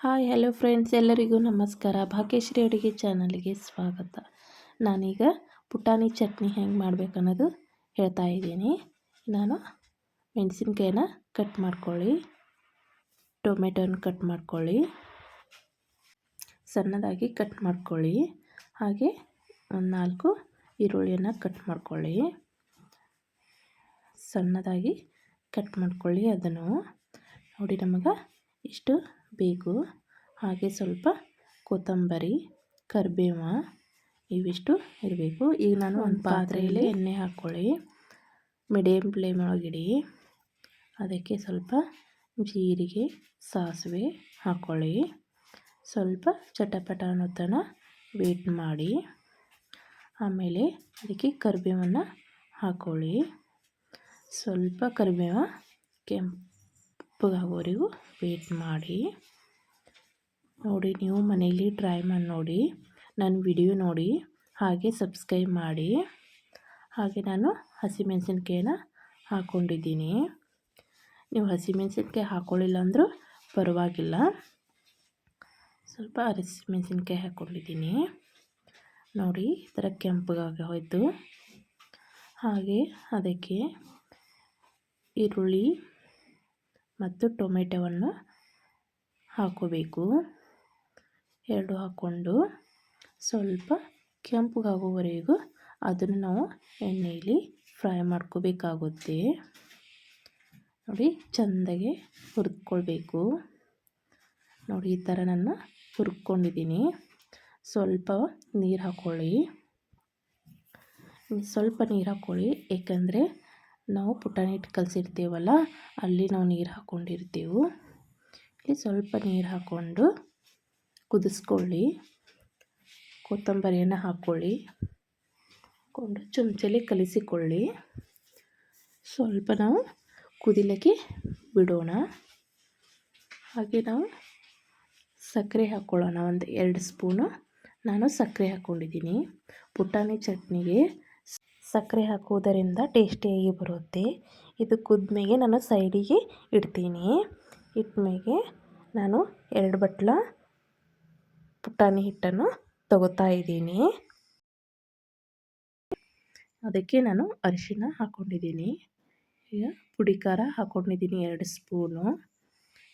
Hi hello friends, ಎಲ್ಲರಿಗೂ ನಮಸ್ಕಾರ. ಭಾಗ್ಯಶ್ರೀ ಅಡುಗೆ ಚಾನಲ್ಗೆ ಸ್ವಾಗತ. ನಾನೀಗ ಪುಟಾಣಿ ಚಟ್ನಿ ಹೆಂಗೆ ಮಾಡಬೇಕನ್ನೋದು ಹೇಳ್ತಾ ಇದ್ದೀನಿ. ನಾನು ಮೆಣಸಿನ್ಕಾಯಿನ ಕಟ್ ಮಾಡ್ಕೊಳ್ಳಿ, ಟೊಮೆಟೊನ ಕಟ್ ಮಾಡ್ಕೊಳ್ಳಿ, ಸಣ್ಣದಾಗಿ ಕಟ್ ಮಾಡ್ಕೊಳ್ಳಿ. ಹಾಗೆ ಒಂದು 4 ಈರುಳ್ಳಿಯನ್ನು ಕಟ್ ಮಾಡ್ಕೊಳ್ಳಿ, ಸಣ್ಣದಾಗಿ ಕಟ್ ಮಾಡ್ಕೊಳ್ಳಿ. ಅದನ್ನು ನೋಡಿ, ನಮಗೆ ಇಷ್ಟು ಬೇಕು. ಹಾಗೆ ಸ್ವಲ್ಪ ಕೊತ್ತಂಬರಿ, ಕರಿಬೇವು ಇವಿಷ್ಟು ಇರಬೇಕು. ಈಗ ನಾನು ಒಂದು ಪಾತ್ರೆಯಲ್ಲಿ ಎಣ್ಣೆ ಹಾಕ್ಕೊಳ್ಳಿ, ಮೀಡಿಯಮ್ ಫ್ಲೇಮ್ ಒಳಗಿಡಿ. ಅದಕ್ಕೆ ಸ್ವಲ್ಪ ಜೀರಿಗೆ, ಸಾಸಿವೆ ಹಾಕ್ಕೊಳ್ಳಿ. ಸ್ವಲ್ಪ ಚಟಪಟ ಅನ್ನೋ ತನಕ ವೇಟ್ ಮಾಡಿ. ಆಮೇಲೆ ಅದಕ್ಕೆ ಕರಿಬೇವನ್ನು ಹಾಕ್ಕೊಳ್ಳಿ. ಸ್ವಲ್ಪ ಕರಿಬೇವು ಕೆಂಪಗಾಗೋವರೆಗೂ ವೇಟ್ ಮಾಡಿ. ನೋಡಿ, ನೀವು ಮನೆಯಲ್ಲಿ ಟ್ರೈ ಮಾಡಿ ನೋಡಿ, ನನ್ನ ವಿಡಿಯೋ ನೋಡಿ, ಹಾಗೆ ಸಬ್ಸ್ಕ್ರೈಬ್ ಮಾಡಿ. ಹಾಗೆ ನಾನು ಹಸಿಮೆಣಸಿನ್ಕಾಯಿನ ಹಾಕ್ಕೊಂಡಿದ್ದೀನಿ. ನೀವು ಹಸಿಮೆಣಸಿನ್ಕಾಯಿ ಹಾಕ್ಕೊಳ್ಳಿಲ್ಲ ಅಂದರೂ ಪರವಾಗಿಲ್ಲ. ಸ್ವಲ್ಪ ಹಸಿಮೆಣಸಿನ್ಕಾಯಿ ಹಾಕ್ಕೊಂಡಿದ್ದೀನಿ. ನೋಡಿ, ಈ ಥರ ಕೆಂಪಗಾಗಿ ಹೋಯಿತು. ಹಾಗೆ ಅದಕ್ಕೆ ಈರುಳ್ಳಿ ಮತ್ತು ಟೊಮೆಟೊವನ್ನು ಹಾಕೋಬೇಕು. 2 ಹಾಕ್ಕೊಂಡು ಸ್ವಲ್ಪ ಕೆಂಪಗಾಗೋವರೆಗೂ ಅದನ್ನು ನಾವು ಎಣ್ಣೆಯಲ್ಲಿ ಫ್ರೈ ಮಾಡ್ಕೋಬೇಕಾಗುತ್ತೆ. ನೋಡಿ, ಚೆಂದಾಗೆ ಹುರಿದ್ಕೊಳ್ಬೇಕು. ನೋಡಿ, ಈ ಥರ ನಾನು ಹುರ್ಕೊಂಡಿದ್ದೀನಿ. ಸ್ವಲ್ಪ ನೀರು ಹಾಕ್ಕೊಳ್ಳಿ, ಸ್ವಲ್ಪ ನೀರು ಹಾಕ್ಕೊಳ್ಳಿ. ಏಕೆಂದರೆ ನಾವು ಪುಟಾಣಿ ಹಿಟ್ಟು ಕಲಸಿರ್ತೀವಲ್ಲ, ಅಲ್ಲಿ ನಾವು ನೀರು ಹಾಕ್ಕೊಂಡಿರ್ತೀವಿ. ಇಲ್ಲಿ ಸ್ವಲ್ಪ ನೀರು ಹಾಕ್ಕೊಂಡು ಕುದಿಸ್ಕೊಳ್ಳಿ. ಕೊತ್ತಂಬರಿಯನ್ನು ಹಾಕ್ಕೊಳ್ಳಿ, ಚಮಚಲ್ಲಿ ಕಲಿಸಿಕೊಳ್ಳಿ. ಸ್ವಲ್ಪ ನಾವು ಕುದಿಲಿಕ್ಕೆ ಬಿಡೋಣ. ಹಾಗೆ ನಾವು ಸಕ್ಕರೆ ಹಾಕ್ಕೊಳ್ಳೋಣ. ಒಂದು 2 ಸ್ಪೂನು ನಾನು ಸಕ್ಕರೆ ಹಾಕ್ಕೊಂಡಿದ್ದೀನಿ. ಪುಟಾಣಿ ಚಟ್ನಿಗೆ ಸಕ್ಕರೆ ಹಾಕೋದರಿಂದ ಟೇಸ್ಟಿಯಾಗಿ ಬರುತ್ತೆ. ಇದು ಕುದ್ಮೇಲೆ ನಾನು ಸೈಡಿಗೆ ಇಡ್ತೀನಿ. ಇಟ್ಮೇಲೆ ನಾನು 2 ಬಟ್ಲ ಪುಟಾಣಿ ಹಿಟ್ಟನ್ನು ತಗೋತಾ ಇದ್ದೀನಿ. ಅದಕ್ಕೆ ನಾನು ಅರಿಶಿನ ಹಾಕ್ಕೊಂಡಿದ್ದೀನಿ. ಈಗ ಪುಡಿ ಖಾರ ಹಾಕ್ಕೊಂಡಿದ್ದೀನಿ 2 ಸ್ಪೂನು.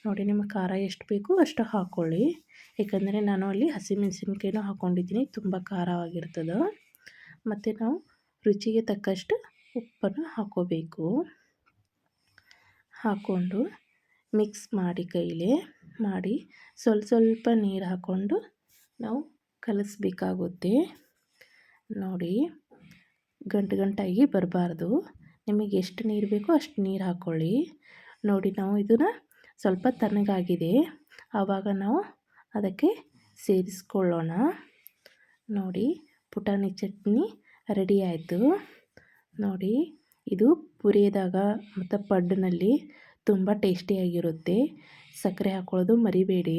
ನೋಡಿ, ನಿಮ್ಮ ಖಾರ ಎಷ್ಟು ಬೇಕು ಅಷ್ಟು ಹಾಕ್ಕೊಳ್ಳಿ. ಏಕೆಂದರೆ ನಾನು ಅಲ್ಲಿ ಹಸಿಮೆಣಸಿನ್ಕಾಯಿನೂ ಹಾಕ್ಕೊಂಡಿದ್ದೀನಿ, ತುಂಬ ಖಾರವಾಗಿರ್ತದೆ. ಮತ್ತು ನಾವು ರುಚಿಗೆ ತಕ್ಕಷ್ಟು ಉಪ್ಪನ್ನು ಹಾಕ್ಕೋಬೇಕು. ಹಾಕ್ಕೊಂಡು ಮಿಕ್ಸ್ ಮಾಡಿ, ಕೈಲೇ ಮಾಡಿ ಸ್ವಲ್ಪ ನೀರು ಹಾಕ್ಕೊಂಡು ನಾವು ಕಲಿಸ್ಬೇಕಾಗುತ್ತೆ. ನೋಡಿ, ಗಂಟಾಗಿ ಬರಬಾರ್ದು. ನಿಮಗೆ ಎಷ್ಟು ನೀರು ಬೇಕೋ ಅಷ್ಟು ನೀರು ಹಾಕ್ಕೊಳ್ಳಿ. ನೋಡಿ, ನಾವು ಇದನ್ನು ಸ್ವಲ್ಪ ತಣ್ಣಗಾಗಿದೆ, ಆವಾಗ ನಾವು ಅದಕ್ಕೆ ಸೇರಿಸ್ಕೊಳ್ಳೋಣ. ನೋಡಿ, ಪುಟಾಣಿ ಚಟ್ನಿ ರೆಡಿ ಆಯಿತು. ನೋಡಿ, ಇದು ಪುರಿಯದಾಗ ಮತ್ತು ಪಡ್ಡಿನಲ್ಲಿ ತುಂಬ ಟೇಸ್ಟಿಯಾಗಿರುತ್ತೆ. ಸಕ್ಕರೆ ಹಾಕ್ಕೊಳ್ಳೋದು ಮರಿಬೇಡಿ,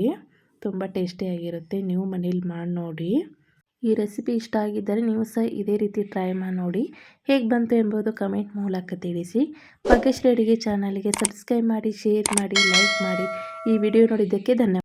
ತುಂಬ ಟೇಸ್ಟಿಯಾಗಿರುತ್ತೆ. ನೀವು ಮನೇಲಿ ಮಾಡಿ ನೋಡಿ. ಈ ರೆಸಿಪಿ ಇಷ್ಟ ಆಗಿದ್ದರೆ ನೀವು ಸಹ ಇದೇ ರೀತಿ ಟ್ರೈ ಮಾಡಿ ನೋಡಿ. ಹೇಗೆ ಬಂತು ಎಂಬುದು ಕಮೆಂಟ್ ಮೂಲಕ ತಿಳಿಸಿ. ಭಾಗ್ಯಶ್ರೀ ಅಡುಗೆ ಚಾನಲ್ಗೆ ಸಬ್ಸ್ಕ್ರೈಬ್ ಮಾಡಿ, ಶೇರ್ ಮಾಡಿ, ಲೈಕ್ ಮಾಡಿ. ಈ ವಿಡಿಯೋ ನೋಡಿದ್ದಕ್ಕೆ ಧನ್ಯವಾದ.